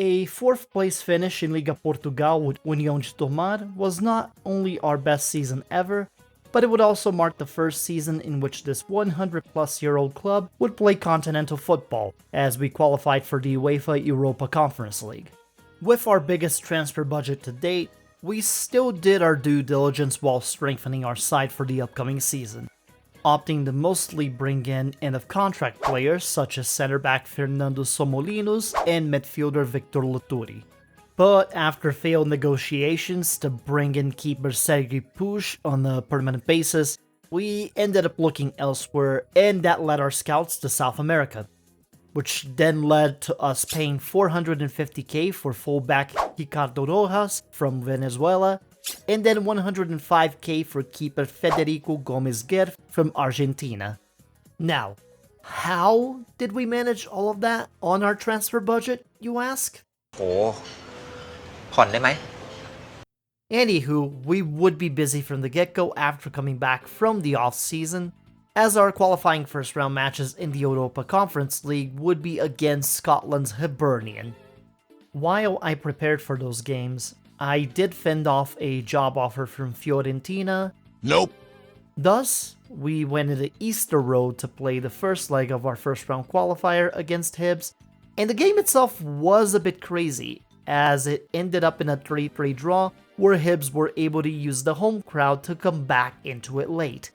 A 4th place finish in Liga Portugal with União de Tomar was not only our best season ever, but it would also mark the first season in which this 100-plus-year-old club would play continental football, as we qualified for the UEFA Europa Conference League. With our biggest transfer budget to date, we still did our due diligence while strengthening our side for the upcoming season, opting to mostly bring in end-of-contract players such as center-back Fernando Somolinos and midfielder Victor Luturi. But after failed negotiations to bring in keeper Sergei Push on a permanent basis, we ended up looking elsewhere, and that led our scouts to South America, which then led to us paying $450k for fullback Ricardo Rojas from Venezuela, and then $105k for keeper Federico Gomes Guerre from Argentina. Now, how did we manage all of that on our transfer budget, you ask? ผ่อนได้ไหม Anywho, we would be busy from the get-go after coming back from the off-season, as our qualifying first-round matches in the Europa Conference League would be against Scotland's Hibernian. While I prepared for those games, I did fend off a job offer from Fiorentina. Nope. Thus, we went in the Easter Road to play the first leg of our first-round qualifier against Hibs, and the game itself was a bit crazy, as it ended up in a 3-3 draw where Hibs were able to use the home crowd to come back into it late.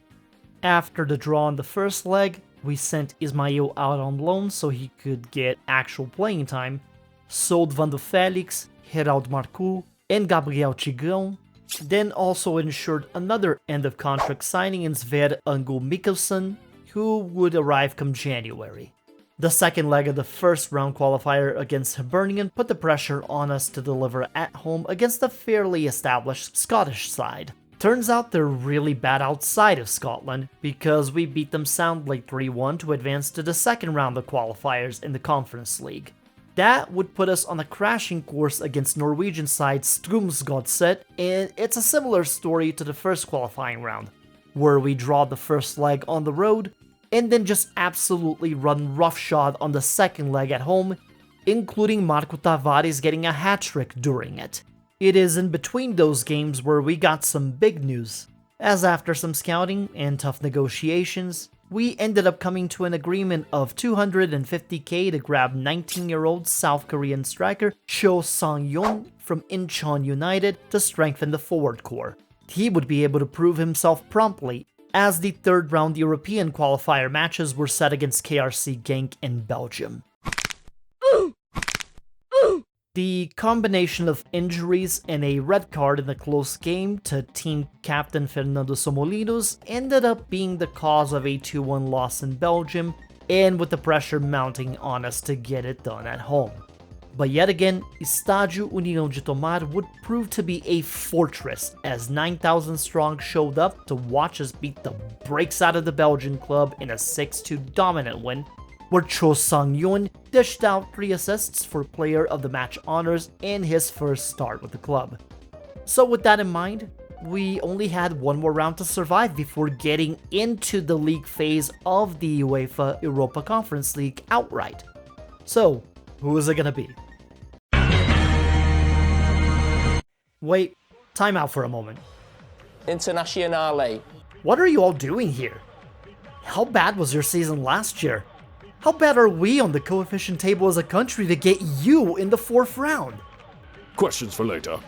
After the draw in the first leg, we sent Ismail out on loan so he could get actual playing time, sold Vando Felix, Geraldo Marcu, and Gabriel Tigrão, then also ensured another end-of-contract signing in Sver Angul Mikkelsen, who would arrive come January. The second leg of the first round qualifier against Hibernian put the pressure on us to deliver at home against a fairly established Scottish side. Turns out they're really bad outside of Scotland, because we beat them soundly 3-1 to advance to the second round of qualifiers in the Conference League. That would put us on a crashing course against Norwegian side Strømsgodset, and it's a similar story to the first qualifying round, where we draw the first leg on the road, and then just absolutely run roughshod on the second leg at home, including Marco Tavares getting a hat-trick during it. It is in between those games where we got some big news, as after some scouting and tough negotiations, we ended up coming to an agreement of $250k to grab 19-year-old South Korean striker Cho Sang-yeon from Incheon United to strengthen the forward core. He would be able to prove himself promptly, as the third round European qualifier matches were set against KRC Genk in Belgium. The combination of injuries and a red card in a close game to team captain Fernando Somolinos ended up being the cause of a 2-1 loss in Belgium, and with the pressure mounting on us to get it done at home. But yet again, Estádio União de Tomar would prove to be a fortress, as 9,000 strong showed up to watch us beat the brakes out of the Belgian club in a 6-2 dominant win, where Cho Sang-yeon dished out 3 assists for Player of the Match honors in his first start with the club. So with that in mind, we only had one more round to survive before getting into the league phase of the UEFA Europa Conference League outright. So, who is it gonna be? Wait, time out for a moment. Internazionale. What are you all doing here? How bad was your season last year? How bad are we on the coefficient table as a country to get you in the 4th round? Questions for later.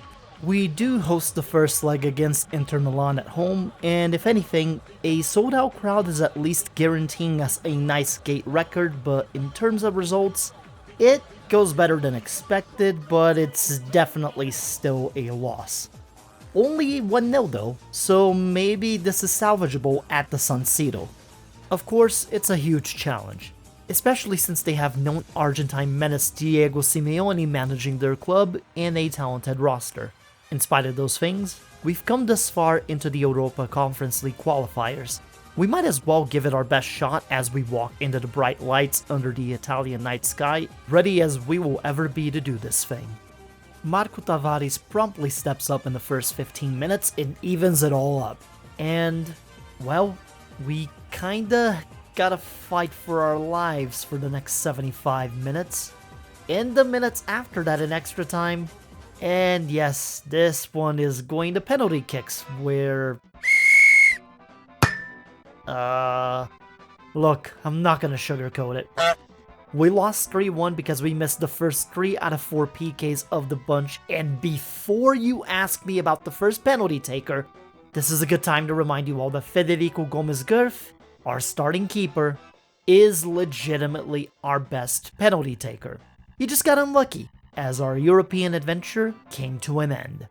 We do host the first leg against Inter Milan at home, and if anything, a sold-out crowd is at least guaranteeing us a nice gate record, but in terms of results, it goes better than expected, but it's definitely still a loss. Only 1-0 though, so maybe this is salvageable at the San Siro. Of course, it's a huge challenge, especially since they have known Argentine menace Diego Simeone managing their club and a talented roster. In spite of those things, we've come this far into the Europa Conference League qualifiers. We might as well give it our best shot as we walk into the bright lights under the Italian night sky, ready as we will ever be to do this thing. Marco Tavares promptly steps up in the first 15 minutes and evens it all up. And, well, we kinda gotta fight for our lives for the next 75 minutes. in the minutes after that in extra time. And yes, this one is going to penalty kicks, where... Look, I'm not gonna sugarcoat it. We lost 3-1 because we missed the first 3 out of 4 PKs of the bunch, and before you ask me about the first penalty taker, this is a good time to remind you all that Federico Gomes-Gurf, our starting keeper, is legitimately our best penalty taker. He just got unlucky, as our European adventure came to an end.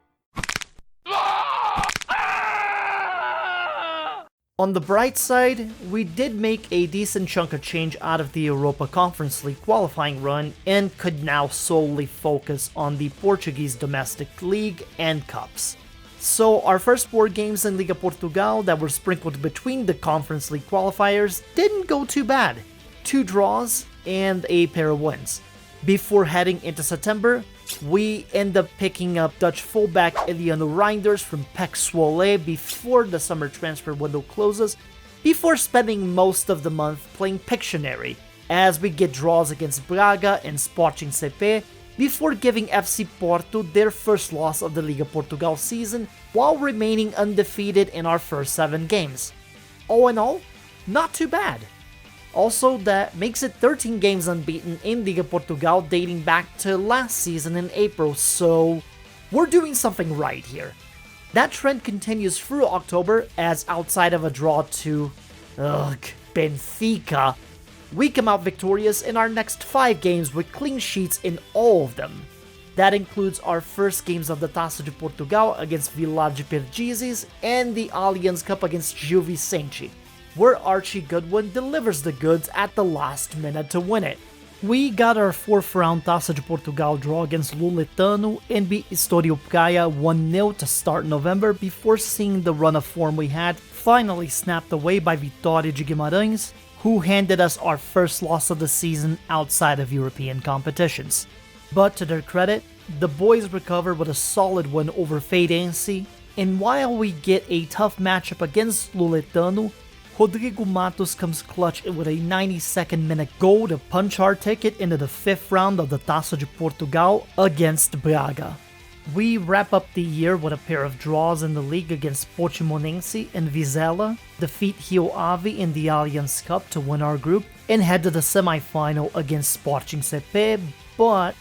On the bright side, we did make a decent chunk of change out of the Europa Conference League qualifying run and could now solely focus on the Portuguese domestic league and cups. So our first 4 games in Liga Portugal that were sprinkled between the Conference League qualifiers didn't go too bad. 2 draws and a pair of wins. Before heading into September, we end up picking up Dutch fullback Eliano Reinders from PEC Zwolle before the summer transfer window closes, before spending most of the month playing Pictionary, as we get draws against Braga and Sporting CP, before giving FC Porto their first loss of the Liga Portugal season, while remaining undefeated in our first 7 games. All in all, not too bad. Also, that makes it 13 games unbeaten in Liga Portugal dating back to last season in April, so we're doing something right here. That trend continues through October, as outside of a draw to Benfica, we come out victorious in our next 5 games with clean sheets in all of them. That includes our first games of the Taça de Portugal against Vilar de Perdizes and the Allianz Cup against Gil Vicente, where Archie Goodwin delivers the goods at the last minute to win it. We got our 4th round Taça de Portugal draw against Luletano and beat Estoril Praia 1-0 to start November before seeing the run of form we had finally snapped away by Vitória de Guimarães, who handed us our first loss of the season outside of European competitions. But to their credit, the boys recover with a solid win over Feirense, and while we get a tough matchup against Luletano, Rodrigo Matos comes clutch with a 92nd minute goal to punch our ticket into the 5th round of the Taça de Portugal against Braga. We wrap up the year with a pair of draws in the league against Portimonense and Vizela, defeat Rio Ave in the Allianz Cup to win our group, and head to the semi-final against Sporting CP, but...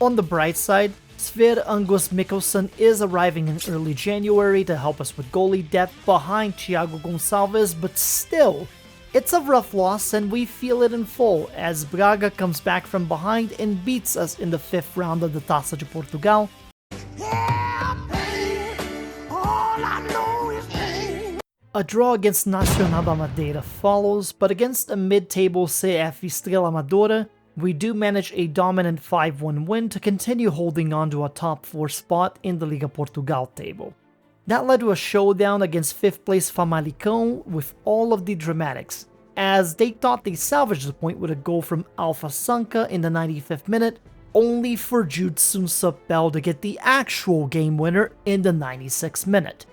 On the bright side, Sver Angus Mikkelsen is arriving in early January to help us with goalie depth behind Thiago Gonçalves, but still, it's a rough loss and we feel it in full as Braga comes back from behind and beats us in the 5th round of the Taça de Portugal. A draw against Nacional da Madeira follows, but against a mid-table CF Estrela Amadora, we do manage a dominant 5-1 win to continue holding on to a top 4 spot in the Liga Portugal table. That led to a showdown against 5th place Famalicão with all of the dramatics, as they thought they salvaged the point with a goal from Alpha Sanka in the 95th minute, only for Jude Sunsapel to get the actual game winner in the 96th minute.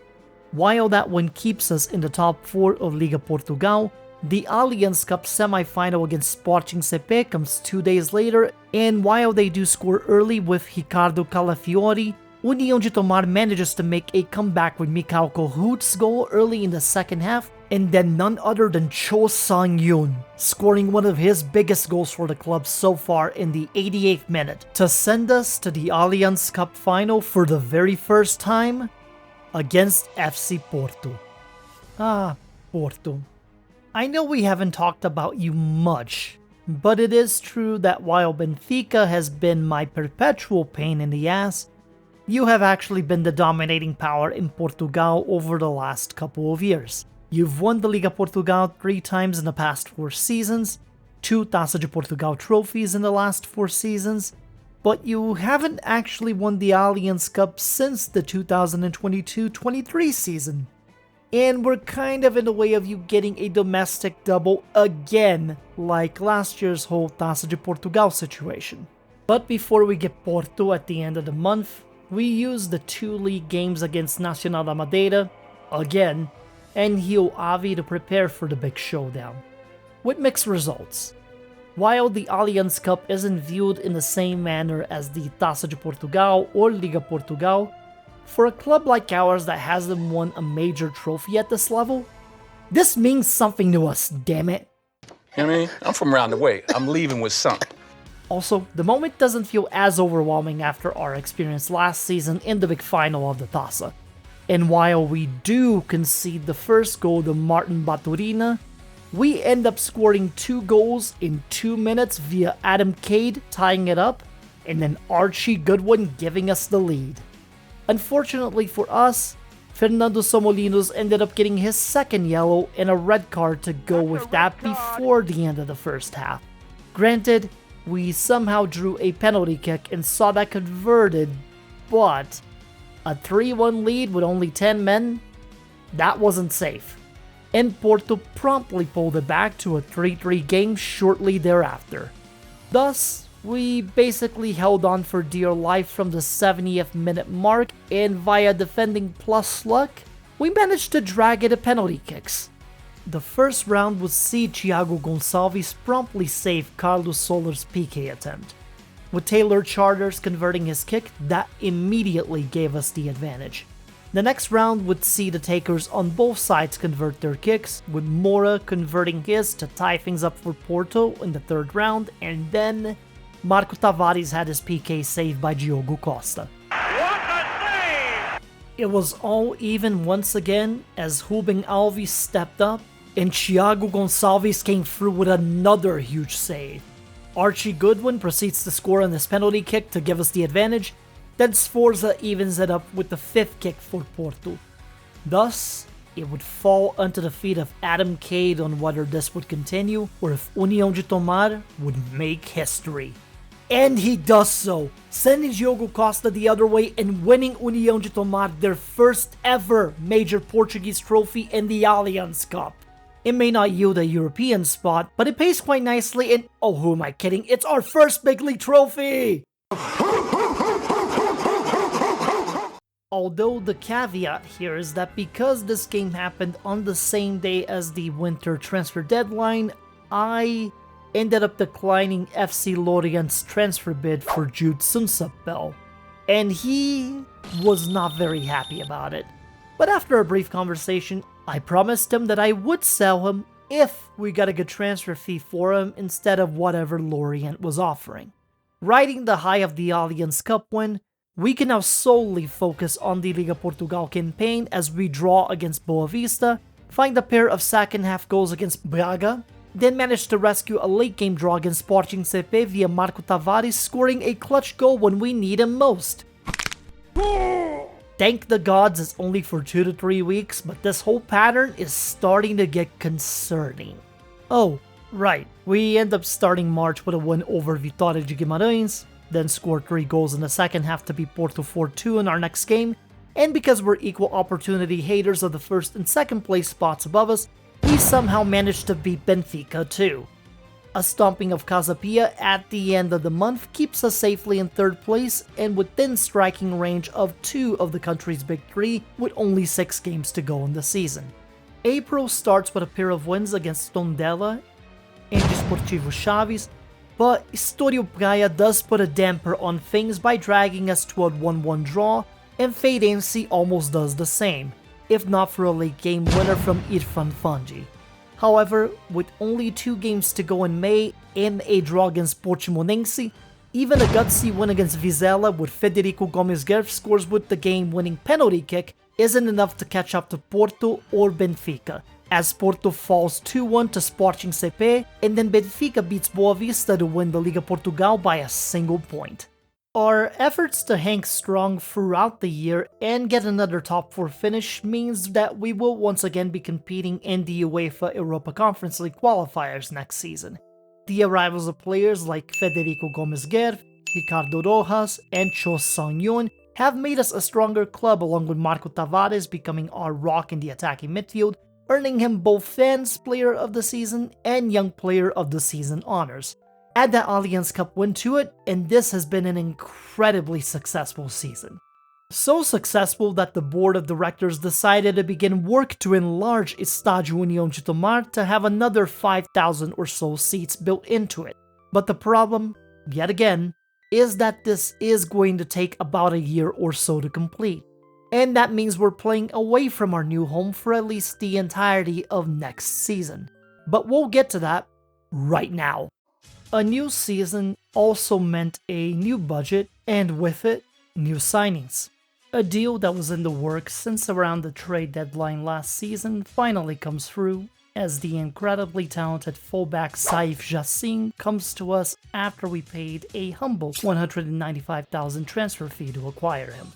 While that win keeps us in the top 4 of Liga Portugal, the Allianz Cup semi-final against Sporting CP comes 2 days later, and while they do score early with Ricardo Calafiori, União de Tomar manages to make a comeback with Mikhail Kohut's goal early in the second half, and then none other than Cho Sang-yoon, scoring one of his biggest goals for the club so far in the 88th minute, to send us to the Allianz Cup final for the very first time against FC Porto. Porto. I know we haven't talked about you much, but it is true that while Benfica has been my perpetual pain in the ass, you have actually been the dominating power in Portugal over the last couple of years. You've won the Liga Portugal 3 times in the past 4 seasons, 2 Taça de Portugal trophies in the last 4 seasons, but you haven't actually won the Allianz Cup since the 2022-23 season. And we're kind of in the way of you getting a domestic double again, like last year's whole Taça de Portugal situation. But before we get Porto at the end of the month, we use the 2 league games against Nacional da Madeira, again, and Rio Ave to prepare for the big showdown. With mixed results. While the Allianz Cup isn't viewed in the same manner as the Taça de Portugal or Liga Portugal, for a club like ours that hasn't won a major trophy at this level, this means something to us, damn it. You know what I mean? I'm from around the way. I'm leaving with something. Also, the moment doesn't feel as overwhelming after our experience last season in the big final of the Taça. And while we do concede the first goal to Martin Baturina, we end up scoring 2 goals in 2 minutes via Adam Cade tying it up, and then Archie Goodwin giving us the lead. Unfortunately for us, Fernando Somolinos ended up getting his second yellow and a red card to go with that before the end of the first half. Granted, we somehow drew a penalty kick and saw that converted, but a 3-1 lead with only 10 men? That wasn't safe. And Porto promptly pulled it back to a 3-3 game shortly thereafter. Thus, we basically held on for dear life from the 70th minute mark, and via defending plus luck, we managed to drag it to penalty kicks. The first round would see Thiago Gonçalves promptly save Carlos Soler's PK attempt. With Taylor Charters converting his kick, that immediately gave us the advantage. The next round would see the takers on both sides convert their kicks, with Moura converting his to tie things up for Porto in the third round, and then Marco Tavares had his PK saved by Diogo Costa. What a save! It was all even once again as Ruben Alves stepped up, and Thiago Gonçalves came through with another huge save. Archie Goodwin proceeds to score on his penalty kick to give us the advantage, then Sforza evens it up with the 5th kick for Porto. Thus, it would fall onto the feet of Adam Cade on whether this would continue or if União de Tomar would make history. And he does so, sending Diogo Costa the other way and winning União de Tomar their first ever major Portuguese trophy in the Allianz Cup. It may not yield a European spot, but it pays quite nicely and oh, who am I kidding, it's our first big league trophy! Although the caveat here is that because this game happened on the same day as the winter transfer deadline, I ended up declining FC Lorient's transfer bid for Jude Sunsapel, and he was not very happy about it. But after a brief conversation, I promised him that I would sell him if we got a good transfer fee for him instead of whatever Lorient was offering. Riding the high of the Allianz Cup win, we can now solely focus on the Liga Portugal campaign as we draw against Boa Vista, find a pair of second half goals against Braga, then manage to rescue a late game draw against Sporting CP via Marco Tavares scoring a clutch goal when we need him most. Thank the gods it's only for 2 to 3 weeks, but this whole pattern is starting to get concerning. Oh, right, we end up starting March with a win over Vitória de Guimarães, then scored 3 goals in the second half to beat Porto 4-2 in our next game, and because we're equal opportunity haters of the first and second place spots above us, we somehow managed to beat Benfica too. A stomping of Casa Pia at the end of the month keeps us safely in 3rd place and within striking range of 2 of the country's big 3 with only 6 games to go in the season. April starts with a pair of wins against Tondela and Desportivo Chaves, but Estoril Praia does put a damper on things by dragging us to a 1-1 draw, and Feirense almost does the same, if not for a late game winner from Irfan Fanji. However, with only 2 games to go in May and a draw against Portimonense, even a gutsy win against Vizela with Federico Gomes Gerf scores with the game-winning penalty kick isn't enough to catch up to Porto or Benfica, as Porto falls 2-1 to Sporting CP, and then Benfica beats Boa Vista to win the Liga Portugal by a single point. Our efforts to hang strong throughout the year and get another top 4 finish means that we will once again be competing in the UEFA Europa Conference League qualifiers next season. The arrivals of players like Federico Gomes Gerf, Ricardo Rojas, and Cho Sang-yun have made us a stronger club, along with Marco Tavares becoming our rock in the attacking midfield, earning him both Fans Player of the Season and Young Player of the Season honors. Add that Allianz Cup win to it, and this has been an incredibly successful season. So successful that the board of directors decided to begin work to enlarge Estádio União de Tomar to have another 5,000 or so seats built into it. But the problem, yet again, is that this is going to take about a year or so to complete. And that means we're playing away from our new home for at least the entirety of next season. But we'll get to that right now. A new season also meant a new budget, and with it, new signings. A deal that was in the works since around the trade deadline last season finally comes through, as the incredibly talented fullback Saif Jassin comes to us after we paid a humble 195,000 transfer fee to acquire him.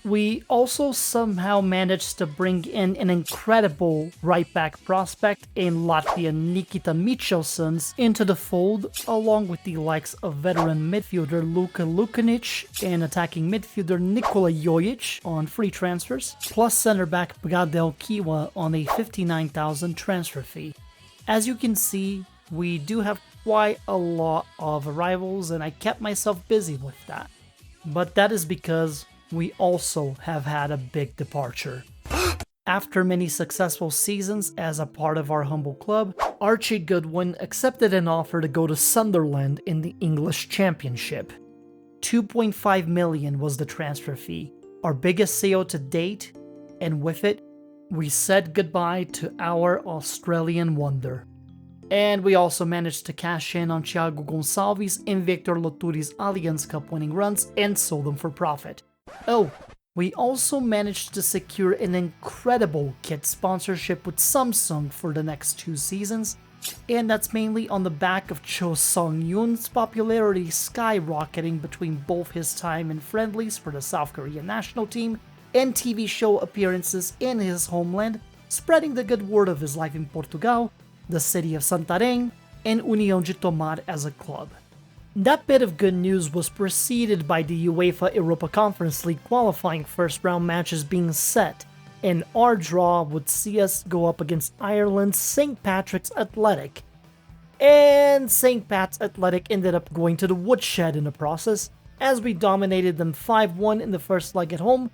We also somehow managed to bring in an incredible right-back prospect in Latvian Nikita Michelsons into the fold, along with the likes of veteran midfielder Luka Lukanic and attacking midfielder Nikola Jojic on free transfers, plus center-back Bradel Kiwa on a 59,000 transfer fee. As you can see, we do have quite a lot of arrivals, and I kept myself busy with that. But that is because we also have had a big departure. After many successful seasons as a part of our humble club, Archie Goodwin accepted an offer to go to Sunderland in the English Championship. 2.5 million was the transfer fee, our biggest sale to date, and with it, we said goodbye to our Australian wonder. And we also managed to cash in on Thiago Gonçalves and Victor Loturi's Allianz Cup winning runs and sold them for profit. Oh, we also managed to secure an incredible kit sponsorship with Samsung for the next 2 seasons, and that's mainly on the back of Cho Sung-yoon's popularity skyrocketing between both his time in friendlies for the South Korean national team and TV show appearances in his homeland, spreading the good word of his life in Portugal, the city of Santarém, and União de Tomar as a club. That bit of good news was preceded by the UEFA Europa Conference League qualifying first round matches being set, and our draw would see us go up against Ireland's St. Patrick's Athletic. And St. Pat's Athletic ended up going to the woodshed in the process, as we dominated them 5-1 in the first leg at home,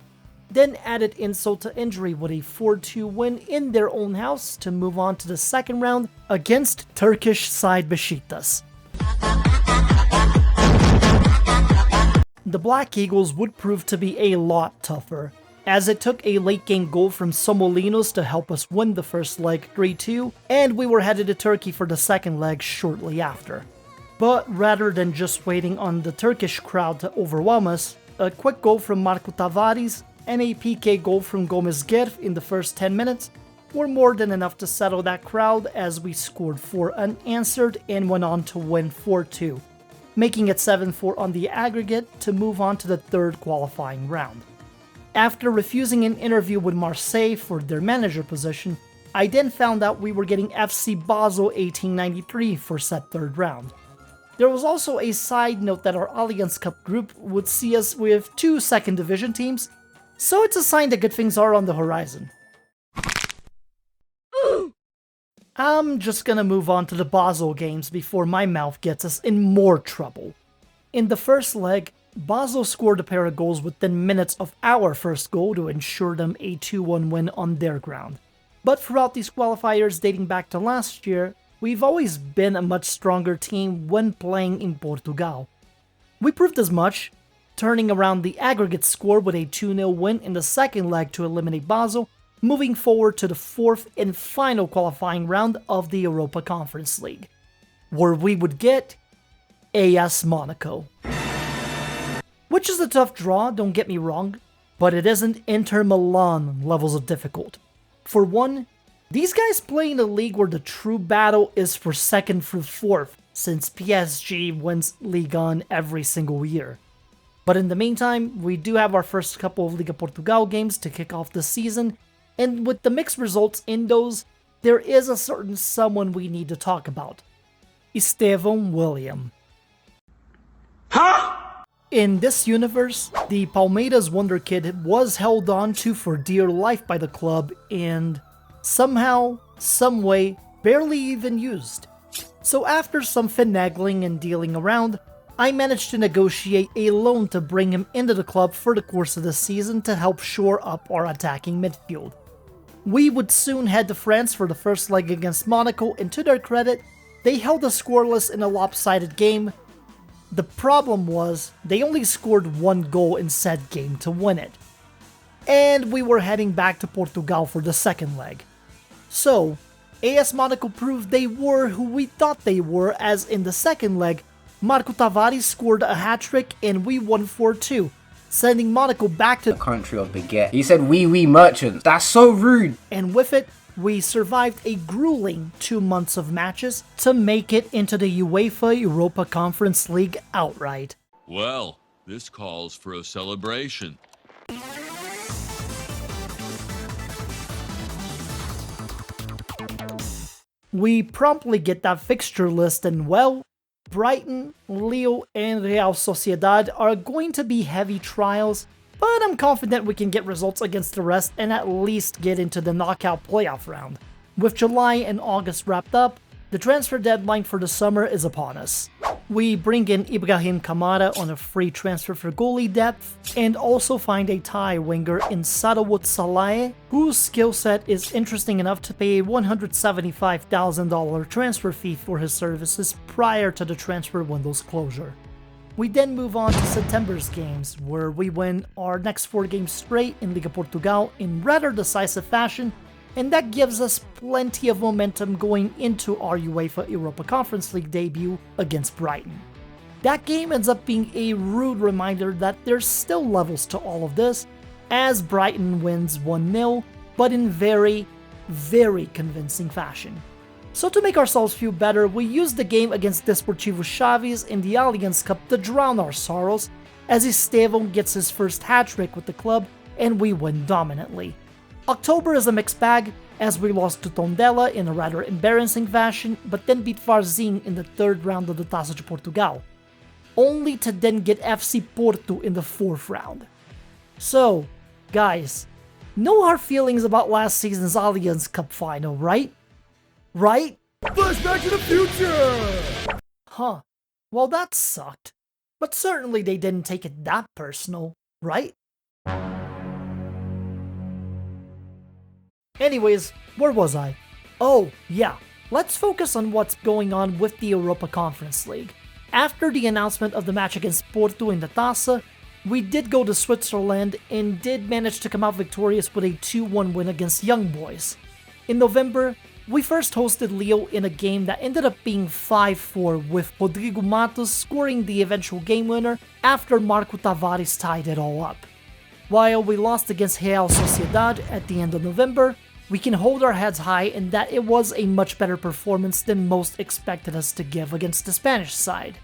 then added insult to injury with a 4-2 win in their own house to move on to the second round against Turkish side Besiktas. The Black Eagles would prove to be a lot tougher, as it took a late-game goal from Somolinos to help us win the first leg 3-2, and we were headed to Turkey for the second leg shortly after. But rather than just waiting on the Turkish crowd to overwhelm us, a quick goal from Marco Tavares and a PK goal from Gomes Gerf in the first 10 minutes were more than enough to settle that crowd, as we scored 4 unanswered and went on to win 4-2. Making it 7-4 on the aggregate to move on to the third qualifying round. After refusing an interview with Marseille for their manager position, I then found out we were getting FC Basel 1893 for said third round. There was also a side note that our Allianz Cup group would see us with 2 second division teams, so it's a sign that good things are on the horizon. I'm just gonna move on to the Basel games before my mouth gets us in more trouble. In the first leg, Basel scored a pair of goals within minutes of our first goal to ensure them a 2-1 win on their ground. But throughout these qualifiers dating back to last year, we've always been a much stronger team when playing in Portugal. We proved as much, turning around the aggregate score with a 2-0 win in the second leg to eliminate Basel, moving forward to the fourth and final qualifying round of the Europa Conference League, where we would get AS Monaco. Which is a tough draw, don't get me wrong, but it isn't Inter Milan levels of difficult. For one, these guys play in a league where the true battle is for second through fourth, since PSG wins Ligue 1 every single year. But in the meantime, we do have our first couple of Liga Portugal games to kick off the season, and with the mixed results in those, there is a certain someone we need to talk about. Estevão William. Huh? In this universe, the Palmeiras wonder kid was held on to for dear life by the club and somehow, someway, barely even used. So after some finagling and dealing around, I managed to negotiate a loan to bring him into the club for the course of the season to help shore up our attacking midfield. We would soon head to France for the first leg against Monaco, and to their credit, they held us scoreless in a lopsided game. The problem was, they only scored 1 goal in said game to win it. And we were heading back to Portugal for the second leg. So, AS Monaco proved they were who we thought they were, as in the second leg, Marco Tavares scored a hat-trick and we won 4-2, sending Monaco back to the country of baguette. He said we merchants. That's so rude. And with it, we survived a grueling 2 months of matches to make it into the UEFA Europa Conference League outright. Well, this calls for a celebration. We promptly get that fixture list, and well, Brighton, Lille, and Real Sociedad are going to be heavy trials, but I'm confident we can get results against the rest and at least get into the knockout playoff round. With July and August wrapped up, the transfer deadline for the summer is upon us. We bring in Ibrahim Kamara on a free transfer for goalie depth, and also find a Thai winger in Sarawut Saleh, whose skill set is interesting enough to pay a $175,000 transfer fee for his services prior to the transfer window's closure. We then move on to September's games, where we win our next 4 games straight in Liga Portugal in rather decisive fashion, and that gives us plenty of momentum going into our UEFA Europa Conference League debut against Brighton. That game ends up being a rude reminder that there's still levels to all of this, as Brighton wins 1-0, but in very, very convincing fashion. So to make ourselves feel better, we use the game against Desportivo Chaves in the Allianz Cup to drown our sorrows, as Estevão gets his first hat-trick with the club, and we win dominantly. October is a mixed bag, as we lost to Tondela in a rather embarrassing fashion, but then beat Varzim in the 3rd round of the Taça de Portugal, only to then get FC Porto in the 4th round. So, guys, no hard feelings about last season's Allianz Cup final, right? Right? Flashback to the future! Huh. Well, that sucked. But certainly they didn't take it that personal, right? Anyways, where was I? Oh, yeah. Let's focus on what's going on with the Europa Conference League. After the announcement of the match against Porto in the Taça, we did go to Switzerland and did manage to come out victorious with a 2-1 win against Young Boys. In November, we first hosted Lille in a game that ended up being 5-4, with Rodrigo Matos scoring the eventual game winner after Marco Tavares tied it all up. While we lost against Real Sociedad at the end of November, we can hold our heads high in that it was a much better performance than most expected us to give against the Spanish side.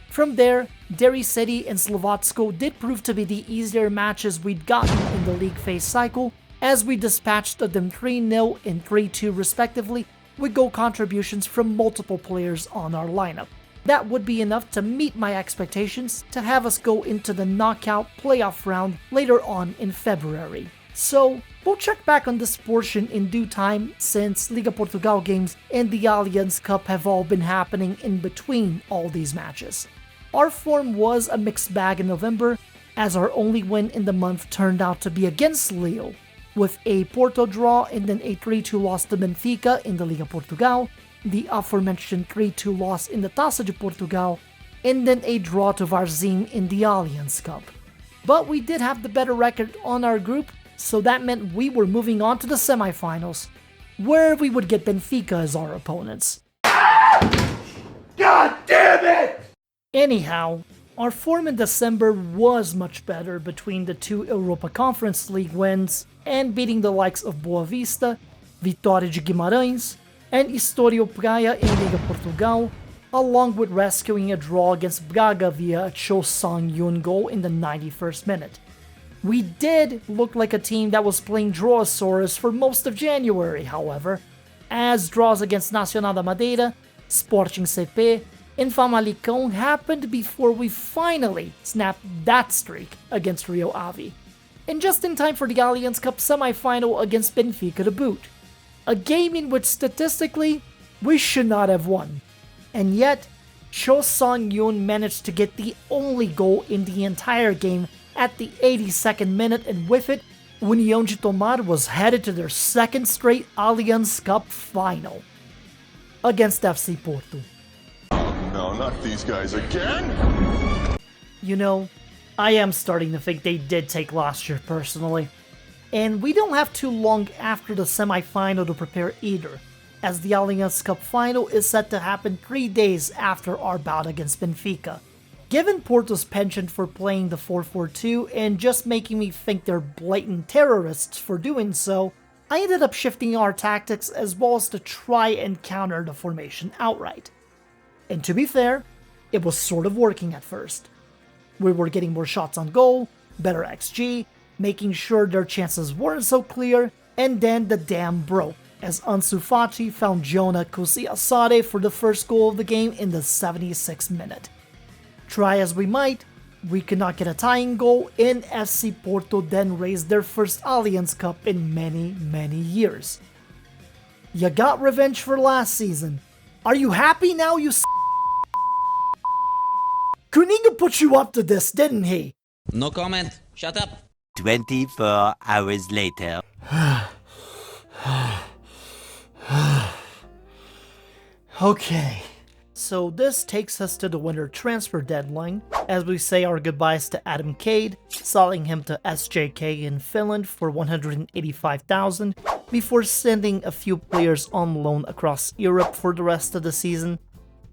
From there, Derry City and Slovatsko did prove to be the easier matches we'd gotten in the league phase cycle, as we dispatched them 3-0 and 3-2 respectively, with goal contributions from multiple players on our lineup. That would be enough to meet my expectations to have us go into the knockout playoff round later on in February. So, we'll check back on this portion in due time, since Liga Portugal games and the Allianz Cup have all been happening in between all these matches. Our form was a mixed bag in November, as our only win in the month turned out to be against Lille, with a Porto draw and then a 3-2 loss to Benfica in the Liga Portugal, the aforementioned 3-2 loss in the Taça de Portugal, and then a draw to Varzim in the Allianz Cup. But we did have the better record on our group, so that meant we were moving on to the semifinals, where we would get Benfica as our opponents. God damn it! Anyhow, our form in December was much better between the 2 Europa Conference League wins and beating the likes of Boa Vista, Vitória de Guimarães, and Estoril Praia in Liga Portugal, along with rescuing a draw against Braga via a Cho Sang-yoon goal in the 91st minute. We did look like a team that was playing Drawasaurus for most of January, however, as draws against Nacional da Madeira, Sporting CP, and Famalicão happened before we finally snapped that streak against Rio Ave, and just in time for the Allianz Cup semi-final against Benfica to boot. A game in which statistically, we should not have won. And yet, Cho Sang-yoon managed to get the only goal in the entire game at the 82nd minute, and with it, União de Tomar was headed to their 2nd straight Allianz Cup final. against FC Porto. No, not these guys again! You know, I am starting to think they did take last year personally. And we don't have too long after the semi-final to prepare either, as the Allianz Cup final is set to happen 3 days after our bout against Benfica. Given Porto's penchant for playing the 4-4-2 and just making me think they're blatant terrorists for doing so, I ended up shifting our tactics as well as to try and counter the formation outright. And to be fair, it was sort of working at first. We were getting more shots on goal, better XG, making sure their chances weren't so clear, and then the dam broke, as Ansu Fati found Jonah Kusiasade for the first goal of the game in the 76th minute. Try as we might, we could not get a tying goal, and FC Porto then raised their first Allianz Cup in many years. You got revenge for last season. Are you happy now, you Kuninga put you up to this, didn't he? No comment. Shut up. 24 hours later. Okay, so this takes us to the winter transfer deadline, as we say our goodbyes to Adam Cade, selling him to SJK in Finland for $185,000, before sending a few players on loan across Europe for the rest of the season.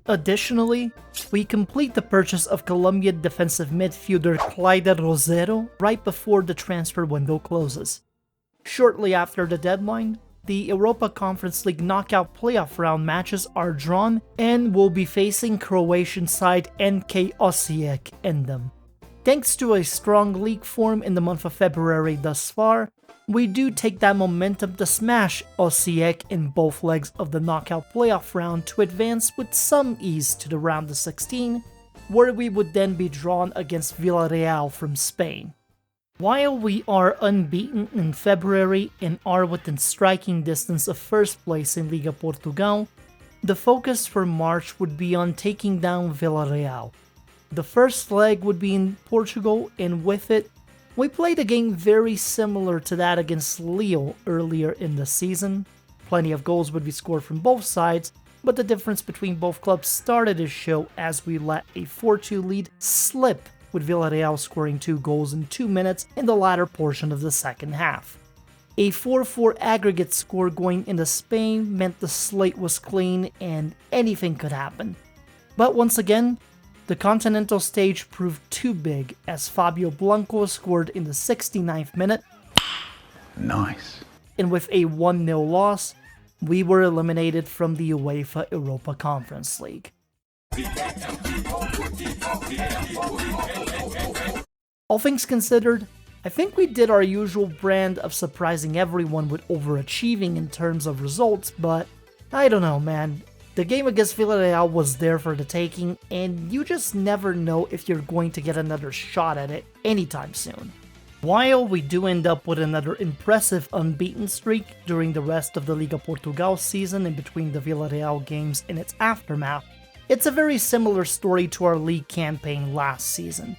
Additionally, we complete the purchase of Colombian defensive midfielder Clyde Rosero right before the transfer window closes. Shortly after the deadline, the Europa Conference League knockout playoff round matches are drawn and will be facing Croatian side NK Osijek in them. Thanks to a strong league form in the month of February thus far, we do take that momentum to smash Osijek in both legs of the knockout playoff round to advance with some ease to the round of 16, where we would then be drawn against Villarreal from Spain. While we are unbeaten in February and are within striking distance of first place in Liga Portugal, the focus for March would be on taking down Villarreal. The first leg would be in Portugal, and with it, we played a game very similar to that against Lille earlier in the season. Plenty of goals would be scored from both sides, but the difference between both clubs started to show as we let a 4-2 lead slip, with Villarreal scoring 2 goals in 2 minutes in the latter portion of the second half. A 4-4 aggregate score going into Spain meant the slate was clean and anything could happen. But once again, the continental stage proved too big as Fabio Blanco scored in the 69th minute. Nice. And with a 1-0 loss, we were eliminated from the UEFA Europa Conference League. All things considered, I think we did our usual brand of surprising everyone with overachieving in terms of results, but I don't know, man. The game against Villarreal was there for the taking, and you just never know if you're going to get another shot at it anytime soon. While we do end up with another impressive unbeaten streak during the rest of the Liga Portugal season in between the Villarreal games and its aftermath, it's a very similar story to our league campaign last season.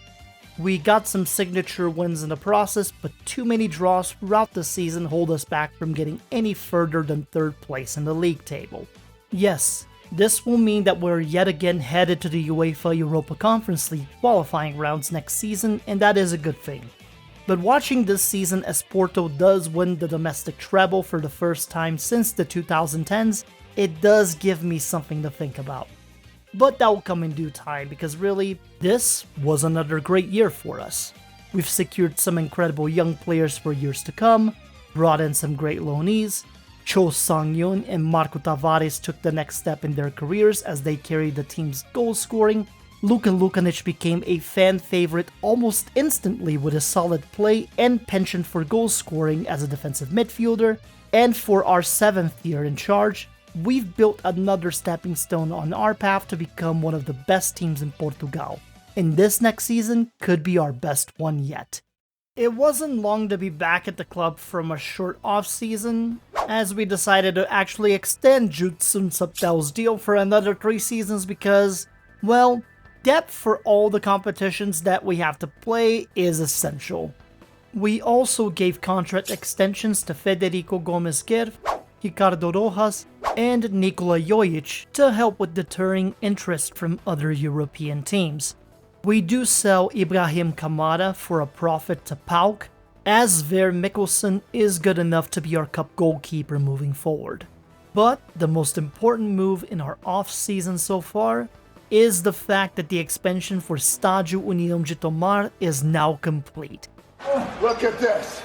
We got some signature wins in the process, but too many draws throughout the season hold us back from getting any further than 3rd place in the league table. Yes, this will mean that we're yet again headed to the UEFA Europa Conference League qualifying rounds next season, and that is a good thing. But watching this season as Porto does win the domestic treble for the first time since the 2010s, it does give me something to think about. But that will come in due time, because really, this was another great year for us. We've secured some incredible young players for years to come, brought in some great loanees. Cho Sang-yun and Marco Tavares took the next step in their careers as they carried the team's goal scoring. Luka Lukanic became a fan favorite almost instantly with his solid play and penchant for goal scoring as a defensive midfielder. And for our 7th year in charge, we've built another stepping stone on our path to become one of the best teams in Portugal. And this next season could be our best one yet. It wasn't long to be back at the club from a short off-season, as we decided to actually extend Judson Saptel's deal for another 3 seasons because, well, depth for all the competitions that we have to play is essential. We also gave contract extensions to Federico Gomes Guerre, Ricardo Rojas, and Nikola Jojic to help with deterring interest from other European teams. We do sell Ibrahim Kamara for a profit to PAOK, as Ver Mikkelsen is good enough to be our cup goalkeeper moving forward. But the most important move in our off-season so far is the fact that the expansion for Estádio União de Tomar is now complete. Look at this.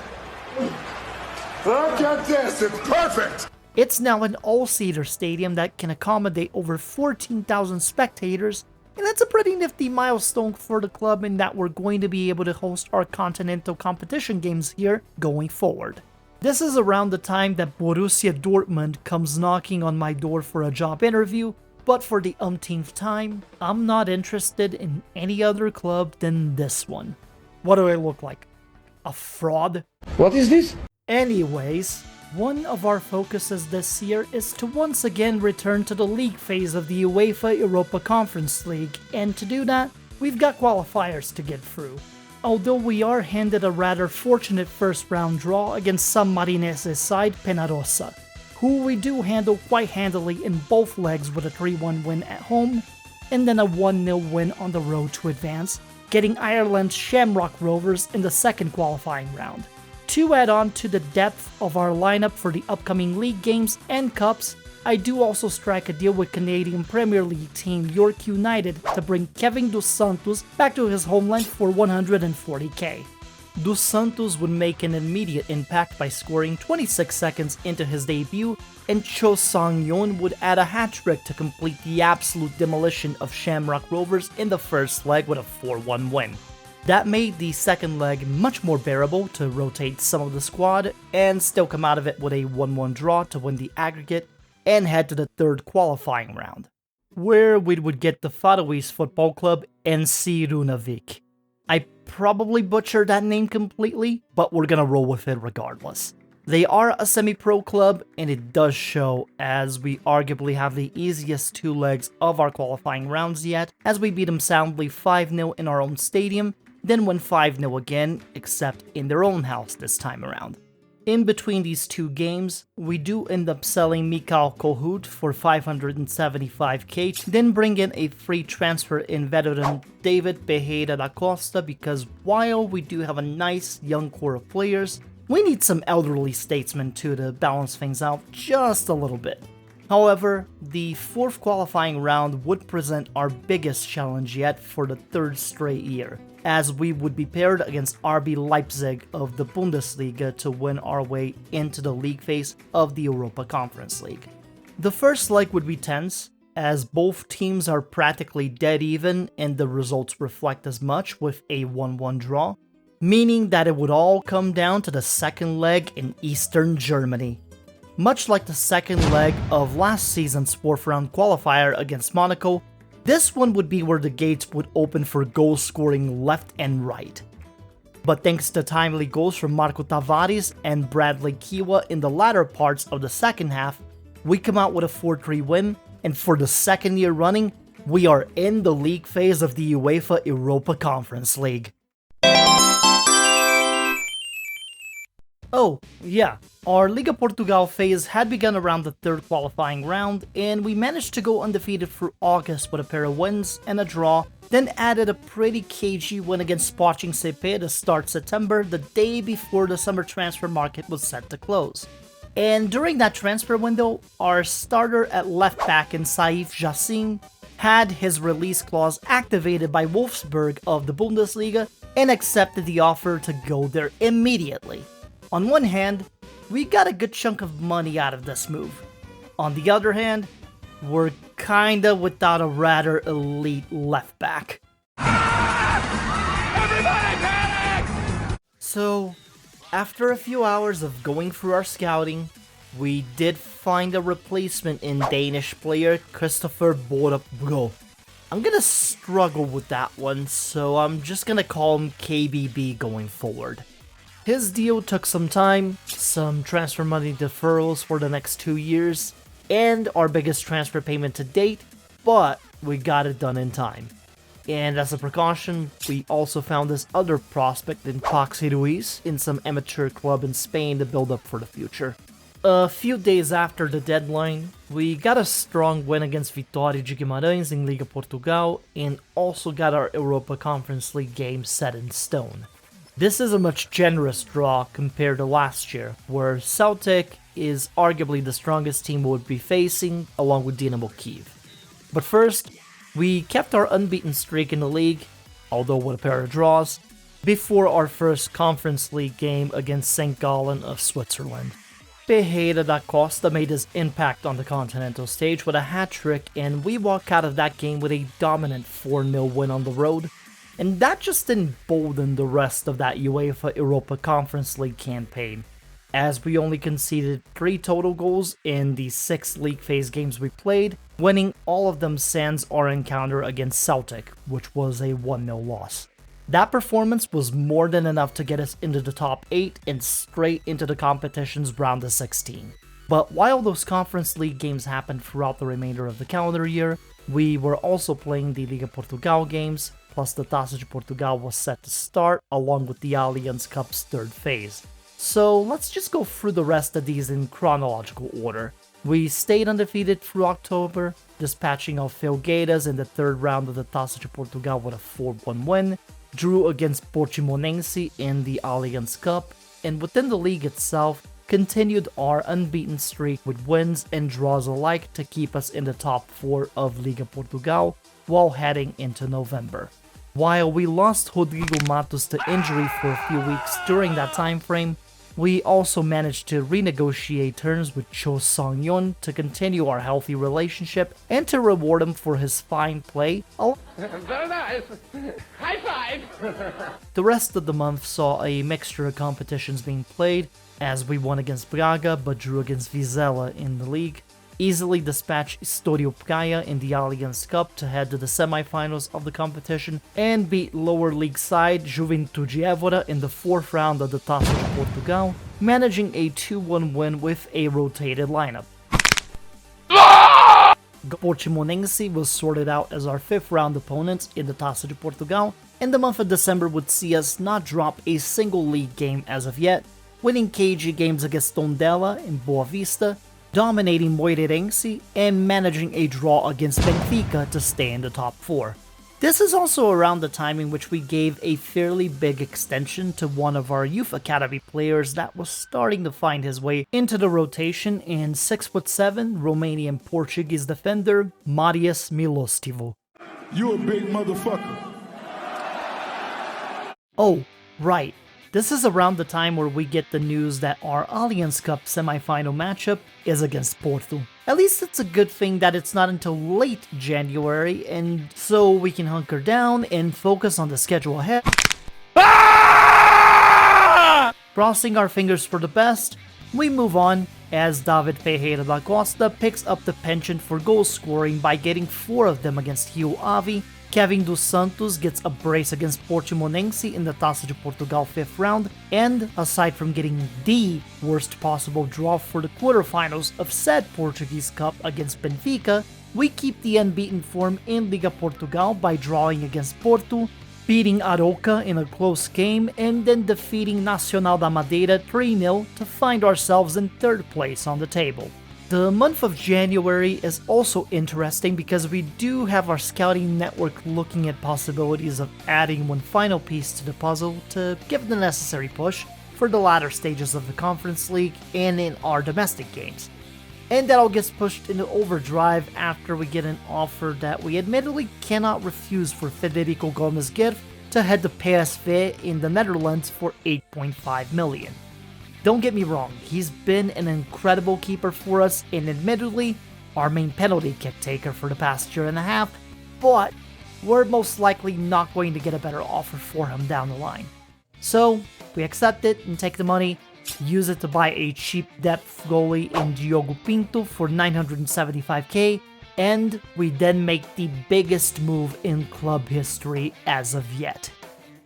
Look at this. It's perfect. It's now an all-seater stadium that can accommodate over 14,000 spectators, and that's a pretty nifty milestone for the club in that we're going to be able to host our continental competition games here going forward. This is around the time that Borussia Dortmund comes knocking on my door for a job interview, but for the umpteenth time, I'm not interested in any other club than this one. What do I look like? A fraud? What is this? Anyways, one of our focuses this year is to once again return to the league phase of the UEFA Europa Conference League, and to do that, we've got qualifiers to get through. Although we are handed a rather fortunate first round draw against San Marinese's side Penarosa, who we do handle quite handily in both legs with a 3-1 win at home, and then a 1-0 win on the road to advance, getting Ireland's Shamrock Rovers in the second qualifying round. To add on to the depth of our lineup for the upcoming league games and cups, I do also strike a deal with Canadian Premier League team York United to bring Kevin Dos Santos back to his homeland for 140k. Dos Santos would make an immediate impact by scoring 26 seconds into his debut, and Cho Sang-yeon would add a hat-trick to complete the absolute demolition of Shamrock Rovers in the first leg with a 4-1 win. That made the second leg much more bearable to rotate some of the squad and still come out of it with a 1-1 draw to win the aggregate and head to the third qualifying round, where we would get the Faroese football club NC Runavik. I probably butchered that name completely, but we're gonna roll with it regardless. They are a semi-pro club, and it does show, as we arguably have the easiest two legs of our qualifying rounds yet, as we beat them soundly 5-0 in our own stadium, then win 5-0 again, except in their own house this time around. In between these two games, we do end up selling Mikhail Kohut for 575k, then bring in a free transfer in veteran David Pereira da Costa, because while we do have a nice young core of players, we need some elderly statesmen too to balance things out just a little bit. However, the fourth qualifying round would present our biggest challenge yet for the third straight year, as we would be paired against RB Leipzig of the Bundesliga to win our way into the league phase of the Europa Conference League. The first leg would be tense, as both teams are practically dead even and the results reflect as much with a 1-1 draw, meaning that it would all come down to the second leg in Eastern Germany. Much like the second leg of last season's fourth round qualifier against Monaco, this one would be where the gates would open for goal scoring left and right. But thanks to timely goals from Marco Tavares and Bradley Kiwa in the latter parts of the second half, we come out with a 4-3 win, and for the second year running, we are in the league phase of the UEFA Europa Conference League. Oh, yeah, our Liga Portugal phase had begun around the third qualifying round, and we managed to go undefeated through August with a pair of wins and a draw, then added a pretty cagey win against Sporting CP to start September, the day before the summer transfer market was set to close. And during that transfer window, our starter at left back in Saif Jassin had his release clause activated by Wolfsburg of the Bundesliga and accepted the offer to go there immediately. On one hand, we got a good chunk of money out of this move. On the other hand, we're kinda without a rather elite left back. Everybody panic! So, after a few hours of going through our scouting, we did find a replacement in Danish player Christopher Borup Bro. I'm gonna struggle with that one, so I'm just gonna call him KBB going forward. His deal took some time, some transfer money deferrals for the next 2 years, and our biggest transfer payment to date, but we got it done in time. And as a precaution, we also found this other prospect in Paxi Ruiz in some amateur club in Spain to build up for the future. A few days after the deadline, we got a strong win against Vitória de Guimarães in Liga Portugal and also got our Europa Conference League game set in stone. This is a much generous draw compared to last year, where Celtic is arguably the strongest team we would be facing, along with Dynamo Kyiv. But first, we kept our unbeaten streak in the league, although with a pair of draws, before our first Conference League game against St. Gallen of Switzerland. Ferreira da Costa made his impact on the continental stage with a hat-trick, and we walk out of that game with a dominant 4-0 win on the road. And that just emboldened the rest of that UEFA Europa Conference League campaign, as we only conceded 3 total goals in the 6 league phase games we played, winning all of them sans our encounter against Celtic, which was a 1-0 loss. That performance was more than enough to get us into the top 8 and straight into the competition's round of 16. But while those Conference League games happened throughout the remainder of the calendar year, we were also playing the Liga Portugal games, plus the Taça de Portugal was set to start along with the Allianz Cup's 3rd phase. So let's just go through the rest of these in chronological order. We stayed undefeated through October, dispatching off Felgueiras in the 3rd round of the Taça de Portugal with a 4-1 win, drew against Portimonense in the Allianz Cup, and within the league itself, continued our unbeaten streak with wins and draws alike to keep us in the top 4 of Liga Portugal while heading into November. While we lost Rodrigo Matos to injury for a few weeks during that time frame, we also managed to renegotiate terms with Cho Song-yeon to continue our healthy relationship and to reward him for his fine play. Very nice. High five. The rest of the month saw a mixture of competitions being played, as we won against Braga but drew against Vizela in the league, easily dispatched Estoril Praia in the Allianz Cup to head to the semifinals of the competition, and beat lower league side Juventude Évora in the 4th round of the Taça de Portugal, managing a 2-1 win with a rotated lineup. Portimonense was sorted out as our 5th round opponent in the Taça de Portugal, and the month of December would see us not drop a single league game as of yet, winning KG games against Tondela and Boa Vista, dominating Moreirense, and managing a draw against Benfica to stay in the top 4. This is also around the time in which we gave a fairly big extension to one of our youth academy players that was starting to find his way into the rotation in 6'7" Romanian Portuguese defender Marius Milostivo. You a big motherfucker. Oh, right. This is around the time where we get the news that our Allianz Cup semi-final matchup is against Porto. At least it's a good thing that it's not until late January, and so we can hunker down and focus on the schedule ahead. Crossing our fingers for the best, we move on as David Ferreira da Costa picks up the penchant for goal scoring by getting 4 of them against Rio Ave. Kevin dos Santos gets a brace against Portimonense in the Taça de Portugal 5th round, and aside from getting the worst possible draw for the quarterfinals of said Portuguese Cup against Benfica, we keep the unbeaten form in Liga Portugal by drawing against Porto, beating Aroca in a close game, and then defeating Nacional da Madeira 3-0 to find ourselves in 3rd place on the table. The month of January is also interesting because we do have our scouting network looking at possibilities of adding one final piece to the puzzle to give the necessary push for the latter stages of the Conference League and in our domestic games. And that all gets pushed into overdrive after we get an offer that we admittedly cannot refuse for Federico Gomes Gerf to head to PSV in the Netherlands for 8.5 million. Don't get me wrong, he's been an incredible keeper for us and admittedly our main penalty kick taker for the past year and a half, but we're most likely not going to get a better offer for him down the line. So we accept it and take the money, use it to buy a cheap depth goalie in Diogo Pinto for 975k, and we then make the biggest move in club history as of yet.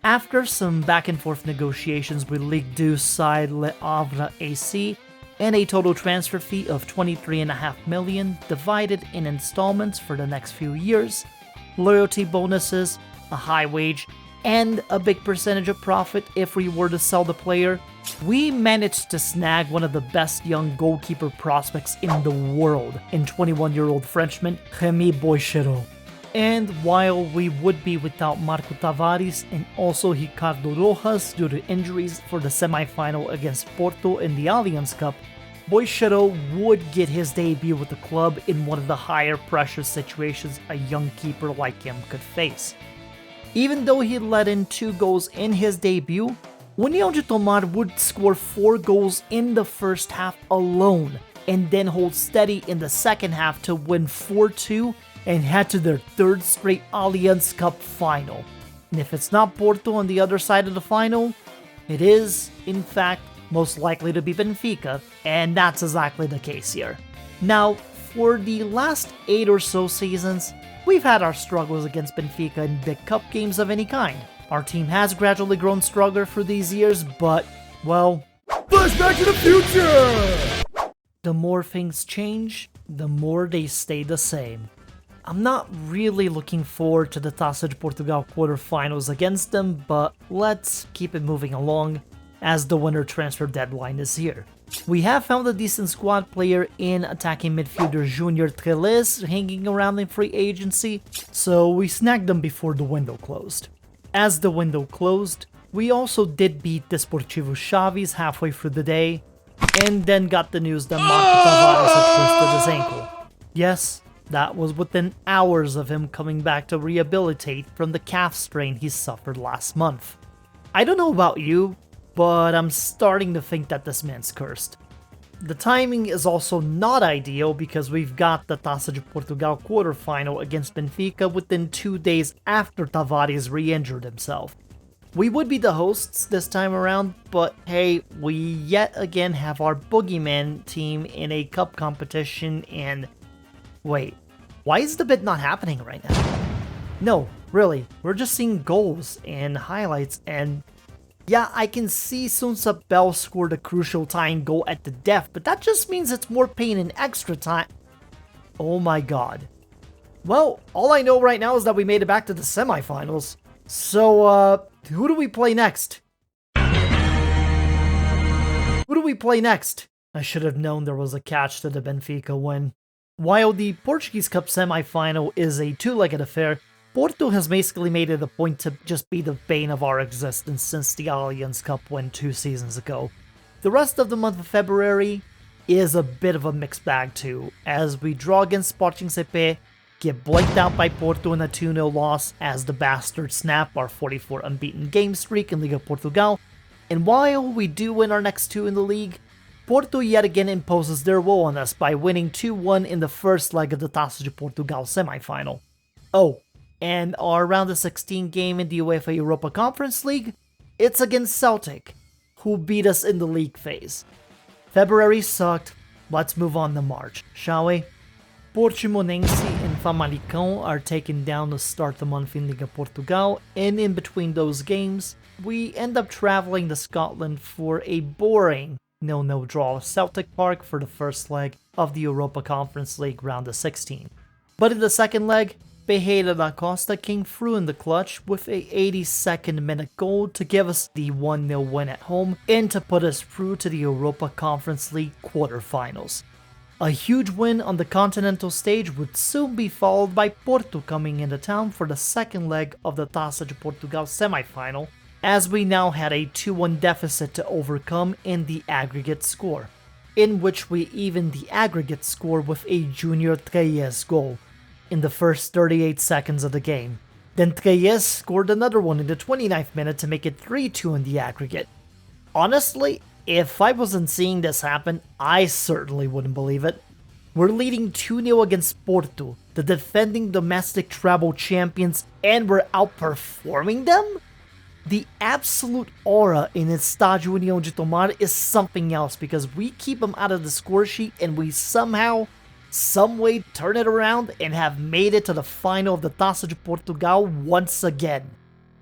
After some back and forth negotiations with Ligue 2 side Le Havre AC and a total transfer fee of 23.5 million divided in installments for the next few years, loyalty bonuses, a high wage, and a big percentage of profit if we were to sell the player, we managed to snag one of the best young goalkeeper prospects in the world in 21-year-old Frenchman Rémi Boichereau. And while we would be without Marco Tavares and also Ricardo Rojas due to injuries for the semi-final against Porto in the Allianz Cup, Boichereau would get his debut with the club in one of the higher pressure situations a young keeper like him could face. Even though he let in 2 goals in his debut, União de Tomar would score 4 goals in the first half alone, and then hold steady in the second half to win 4-2 and head to their 3rd straight Allianz Cup final. And if it's not Porto on the other side of the final, it is, in fact, most likely to be Benfica, and that's exactly the case here. Now, for the last 8 or so seasons, we've had our struggles against Benfica in big cup games of any kind. Our team has gradually grown stronger for these years, but, well, flashback to the future! The more things change, the more they stay the same. I'm not really looking forward to the Taça de Portugal quarterfinals against them, but let's keep it moving along, as the winter transfer deadline is here. We have found a decent squad player in attacking midfielder Junior Treles hanging around in free agency, so we snagged them before the window closed. As the window closed, we also did beat Desportivo Chaves halfway through the day, and then got the news that Marco Tavares had twisted his ankle. Yes, that was within hours of him coming back to rehabilitate from the calf strain he suffered last month. I don't know about you, but I'm starting to think that this man's cursed. The timing is also not ideal because we've got the Taça de Portugal quarterfinal against Benfica within 2 days after Tavares re-injured himself. We would be the hosts this time around, but hey, we yet again have our boogeyman team in a cup competition and... Wait, why is the bit not happening right now? No, really, we're just seeing goals and highlights and... Yeah, I can see Sunsa Bell scored a crucial tying goal at the death, but that just means it's more pain and extra time. Oh my god. Well, all I know right now is that we made it back to the semifinals. So, who do we play next? Who do we play next? I should have known there was a catch to the Benfica win. While the Portuguese Cup semifinal is a 2-legged affair, Porto has basically made it a point to just be the bane of our existence since the Allianz Cup win 2 seasons ago. The rest of the month of February is a bit of a mixed bag too, as we draw against Sporting CP, get blanked out by Porto in a 2-0 loss as the bastards snap our 44 unbeaten game streak in Liga Portugal, and while we do win our next 2 in the league, Porto yet again imposes their will on us by winning 2-1 in the first leg of the Taça de Portugal semifinal. Oh, and our round of 16 game in the UEFA Europa Conference League, it's against Celtic, who beat us in the league phase. February sucked, let's move on to March, shall we? Portimonense and Famalicão are taken down to start the month in Liga Portugal, and in between those games, we end up traveling to Scotland for a boring 0-0 draw at Celtic Park for the first leg of the Europa Conference League round of 16. But in the second leg, Pereira da Costa came through in the clutch with a 82nd minute goal to give us the 1-0 win at home and to put us through to the Europa Conference League quarterfinals. A huge win on the continental stage would soon be followed by Porto coming into town for the second leg of the Taça de Portugal semifinal, as we now had a 2-1 deficit to overcome in the aggregate score, in which we evened the aggregate score with a Junior Treyes goal in the first 38 seconds of the game. Then Treyes scored another one in the 29th minute to make it 3-2 in the aggregate. Honestly, if I wasn't seeing this happen, I certainly wouldn't believe it. We're leading 2-0 against Porto, the defending domestic treble champions, and we're outperforming them? The absolute aura in Estádio União de Tomar is something else because we keep them out of the score sheet and we somehow, someway turn it around and have made it to the final of the Taça de Portugal once again.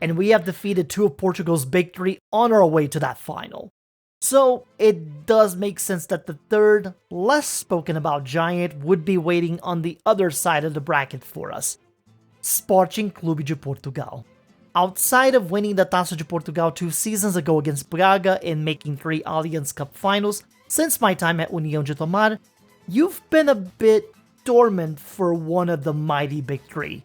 And we have defeated 2 of Portugal's big 3 on our way to that final. So it does make sense that the third, less spoken about giant would be waiting on the other side of the bracket for us. Sporting Clube de Portugal. Outside of winning the Taça de Portugal 2 seasons ago against Braga and making 3 Allianz Cup finals since my time at União de Tomar, you've been a bit dormant for one of the mighty big 3.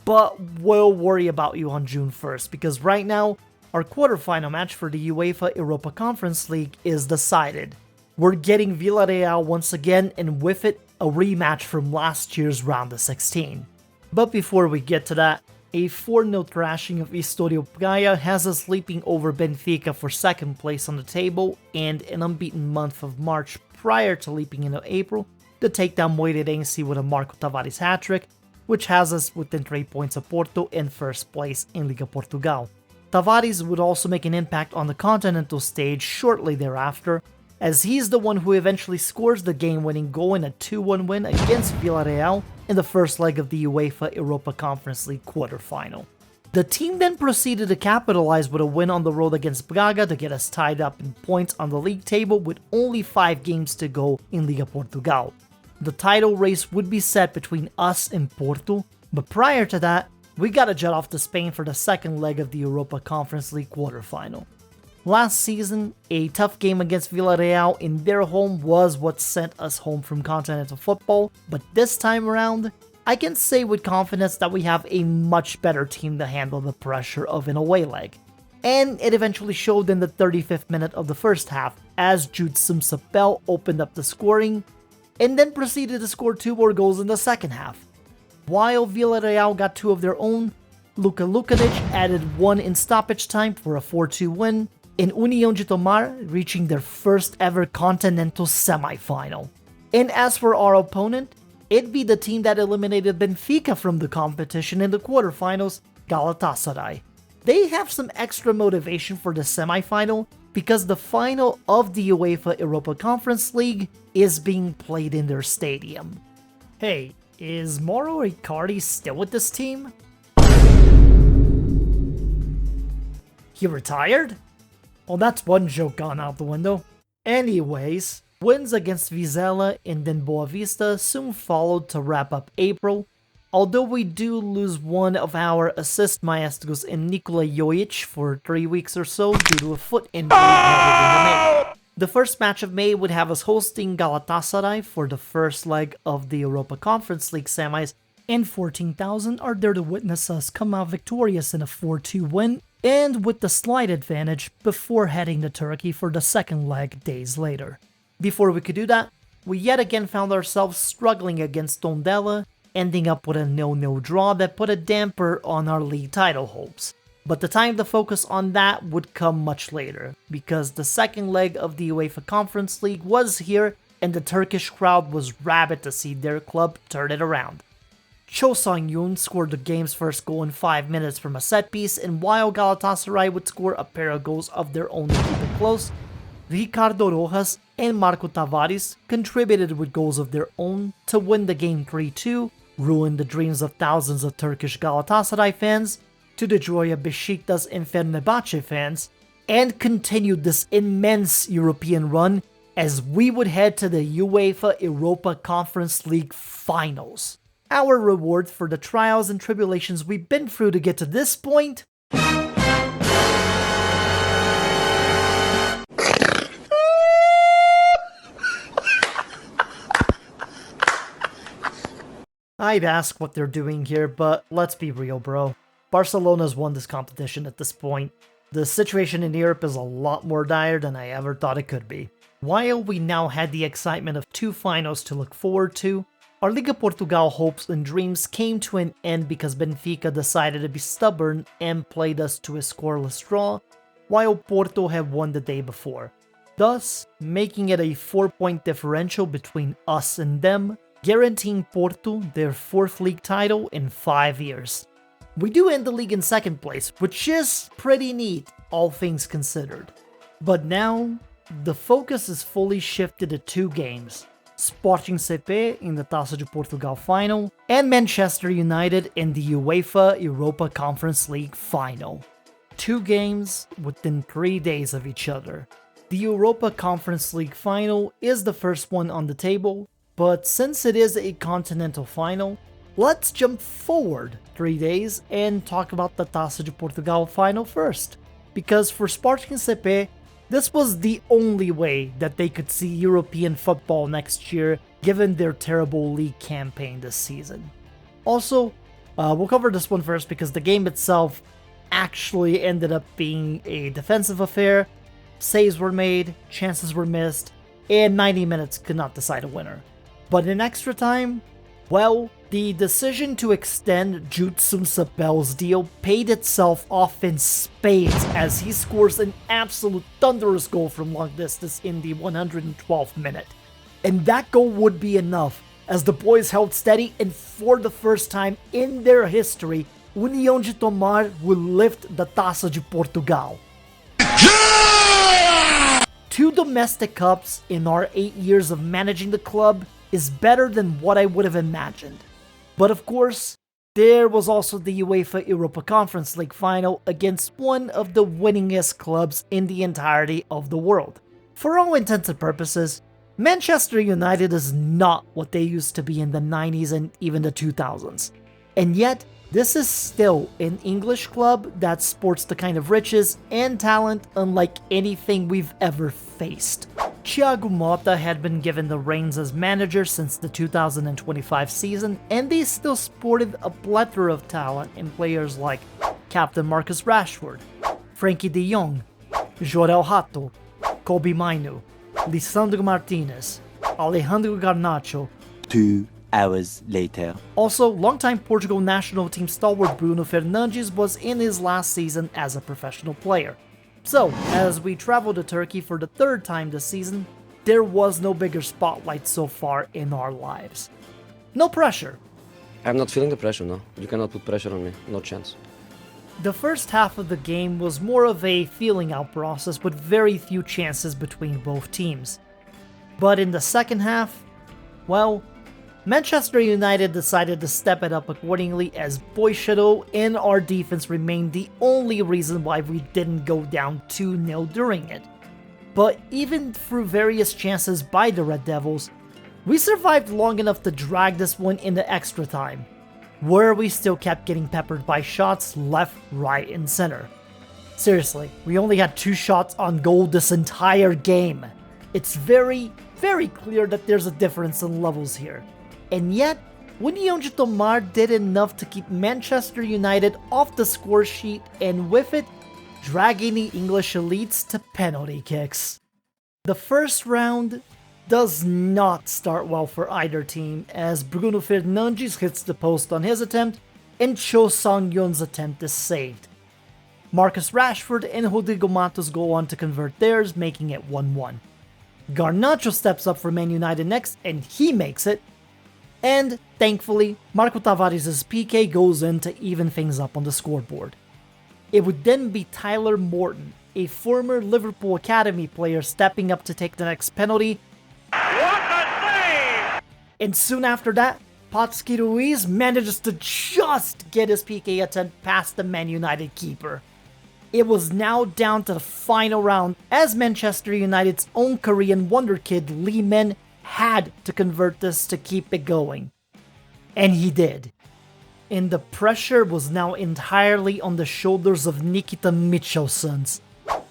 But we'll worry about you on June 1st, because right now, our quarterfinal match for the UEFA Europa Conference League is decided. We're getting Villarreal once again, and with it, a rematch from last year's round of 16. But before we get to that, a 4-0 thrashing of Estoril Praia has us leaping over Benfica for 2nd place on the table, and an unbeaten month of March prior to leaping into April to take down Moreirense with a Marco Tavares hat-trick, which has us within 3 points of Porto in 1st place in Liga Portugal. Tavares would also make an impact on the continental stage shortly thereafter, as he's the one who eventually scores the game-winning goal in a 2-1 win against Villarreal in the first leg of the UEFA Europa Conference League quarterfinal. The team then proceeded to capitalize with a win on the road against Braga to get us tied up in points on the league table with only 5 games to go in Liga Portugal. The title race would be set between us and Porto, but prior to that, we gotta jet off to Spain for the 2nd leg of the Europa Conference League quarterfinal. Last season, a tough game against Villarreal in their home was what sent us home from continental football, but this time around, I can say with confidence that we have a much better team to handle the pressure of an away leg. And it eventually showed in the 35th minute of the first half, as Jude Simsapel opened up the scoring, and then proceeded to score 2 more goals in the second half. While Villarreal got 2 of their own, Luka Lukanic added 1 in stoppage time for a 4-2 win, in União de Tomar reaching their first ever continental semi-final. And as for our opponent, it'd be the team that eliminated Benfica from the competition in the quarterfinals, Galatasaray. They have some extra motivation for the semi-final because the final of the UEFA Europa Conference League is being played in their stadium. Hey, is Mauro Icardi still with this team? He retired? Well, that's one joke gone out the window. Anyways, wins against Vizela and then Boa Vista soon followed to wrap up April, although we do lose one of our assist maestros in Nikola Jojic for 3 weeks or so due to a foot injury in May. The first match of May would have us hosting Galatasaray for the first leg of the Europa Conference League semis, and 14,000 are there to witness us come out victorious in a 4-2 win, and with the slight advantage before heading to Turkey for the second leg days later. Before we could do that, we yet again found ourselves struggling against Tondela, ending up with a 0-0 draw that put a damper on our league title hopes. But the time to focus on that would come much later, because the second leg of the UEFA Conference League was here and the Turkish crowd was rabid to see their club turn it around. Cho Sung-yoon scored the game's first goal in 5 minutes from a set piece, and while Galatasaray would score a pair of goals of their own to keep it close, Ricardo Rojas and Marco Tavares contributed with goals of their own to win the game 3-2, ruin the dreams of thousands of Turkish Galatasaray fans, to the joy of Besiktas and Fenerbahce fans, and continued this immense European run as we would head to the UEFA Europa Conference League finals. Our reward for the trials and tribulations we've been through to get to this point? I'd ask what they're doing here, but let's be real, bro. Barcelona's won this competition at this point. The situation in Europe is a lot more dire than I ever thought it could be. While we now had the excitement of 2 finals to look forward to, our Liga Portugal hopes and dreams came to an end because Benfica decided to be stubborn and played us to a scoreless draw, while Porto had won the day before, thus making it a 4-point differential between us and them, guaranteeing Porto their 4th league title in 5 years. We do end the league in 2nd place, which is pretty neat, all things considered. But now, the focus is fully shifted to 2 games. Sporting CP in the Taça de Portugal final, and Manchester United in the UEFA Europa Conference League final. 2 games within 3 days of each other. The Europa Conference League final is the first one on the table, but since it is a continental final, let's jump forward 3 days and talk about the Taça de Portugal final first. Because for Sporting CP, this was the only way that they could see European football next year, given their terrible league campaign this season. Also, we'll cover this one first because the game itself actually ended up being a defensive affair. Saves were made, chances were missed, and 90 minutes could not decide a winner. But in extra time, well, the decision to extend Jutsun Sapel's deal paid itself off in spades as he scores an absolute thunderous goal from long distance in the 112th minute. And that goal would be enough as the boys held steady, and for the first time in their history, União de Tomar would lift the Taça de Portugal. 2 domestic cups in our 8 years of managing the club is better than what I would have imagined. But of course, there was also the UEFA Europa Conference League final against one of the winningest clubs in the entirety of the world. For all intents and purposes, Manchester United is not what they used to be in the 90s and even the 2000s. And yet, this is still an English club that sports the kind of riches and talent unlike anything we've ever faced. Thiago Motta had been given the reins as manager since the 2025 season, and they still sported a plethora of talent in players like Captain Marcus Rashford, Frankie de Jong, Jorel Hato, Kobe Mainu, Lisandro Martinez, Alejandro Garnacho. 2 hours later. Also, longtime Portugal national team stalwart Bruno Fernandes was in his last season as a professional player. So, as we travel to Turkey for the 3rd time this season, there was no bigger spotlight so far in our lives. No pressure. I'm not feeling the pressure, no. You cannot put pressure on me, no chance. The first half of the game was more of a feeling out process with very few chances between both teams. But in the second half, well, Manchester United decided to step it up accordingly as Boyshadow and our defense remained the only reason why we didn't go down 2-0 during it. But even through various chances by the Red Devils, we survived long enough to drag this one into extra time, where we still kept getting peppered by shots left, right, and center. Seriously, we only had 2 shots on goal this entire game. It's very, very clear that there's a difference in levels here. And yet, União de Tomar did enough to keep Manchester United off the score sheet, and with it, dragging the English elites to penalty kicks. The first round does not start well for either team, as Bruno Fernandes hits the post on his attempt, and Cho Sang-yon's attempt is saved. Marcus Rashford and Rodrigo Matos go on to convert theirs, making it 1-1. Garnacho steps up for Man United next, and he makes it. And, thankfully, Marco Tavares' PK goes in to even things up on the scoreboard. It would then be Tyler Morton, a former Liverpool Academy player, stepping up to take the next penalty. What a save! And soon after that, Potski Ruiz manages to just get his PK attempt past the Man United keeper. It was now down to the final round as Manchester United's own Korean wonder kid Lee Min had to convert this to keep it going. And he did. And the pressure was now entirely on the shoulders of Nikita Michelsons,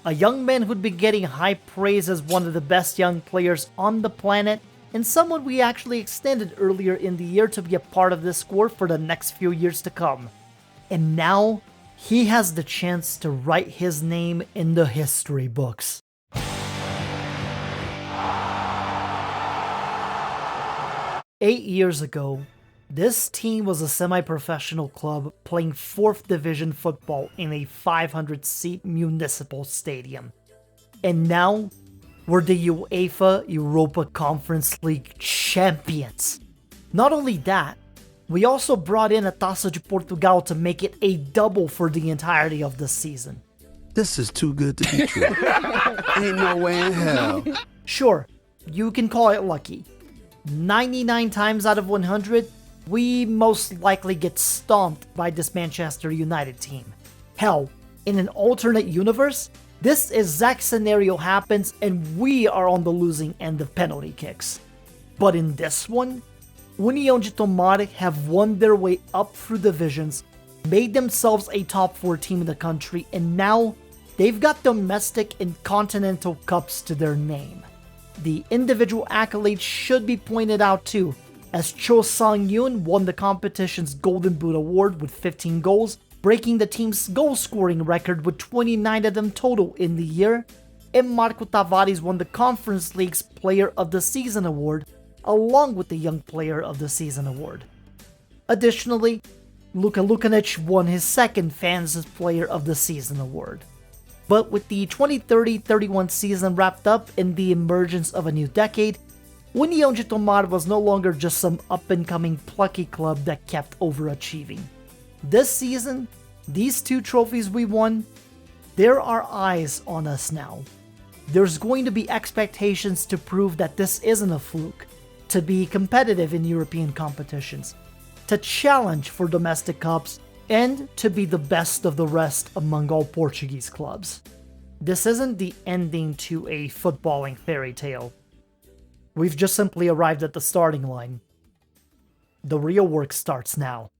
a young man who'd been getting high praise as one of the best young players on the planet, and someone we actually extended earlier in the year to be a part of this squad for the next few years to come. And now, he has the chance to write his name in the history books. Eight years ago, this team was a semi-professional club playing 4th Division football in a 500-seat municipal stadium. And now, we're the UEFA Europa Conference League champions. Not only that, we also brought in a Taça de Portugal to make it a double for the entirety of the season. This is too good to be true. Ain't no way in hell. Sure, you can call it lucky. 99 times out of 100, we most likely get stomped by this Manchester United team. Hell, in an alternate universe, this exact scenario happens and we are on the losing end of penalty kicks. But in this one, União de Tomar have won their way up through divisions, made themselves a top 4 team in the country, and now they've got domestic and continental cups to their name. The individual accolades should be pointed out too, as Cho Sang-yoon won the competition's Golden Boot Award with 15 goals, breaking the team's goal-scoring record with 29 of them total in the year, and Marco Tavares won the Conference League's Player of the Season award, along with the Young Player of the Season award. Additionally, Luka Lukanic won his second Fans Player of the Season award. But with the 2030-31 season wrapped up and the emergence of a new decade, União de Tomar was no longer just some up-and-coming plucky club that kept overachieving. This season, these 2 trophies we won, there are eyes on us now. There's going to be expectations to prove that this isn't a fluke, to be competitive in European competitions, to challenge for domestic cups, and to be the best of the rest among all Portuguese clubs. This isn't the ending to a footballing fairy tale. We've just simply arrived at the starting line. The real work starts now.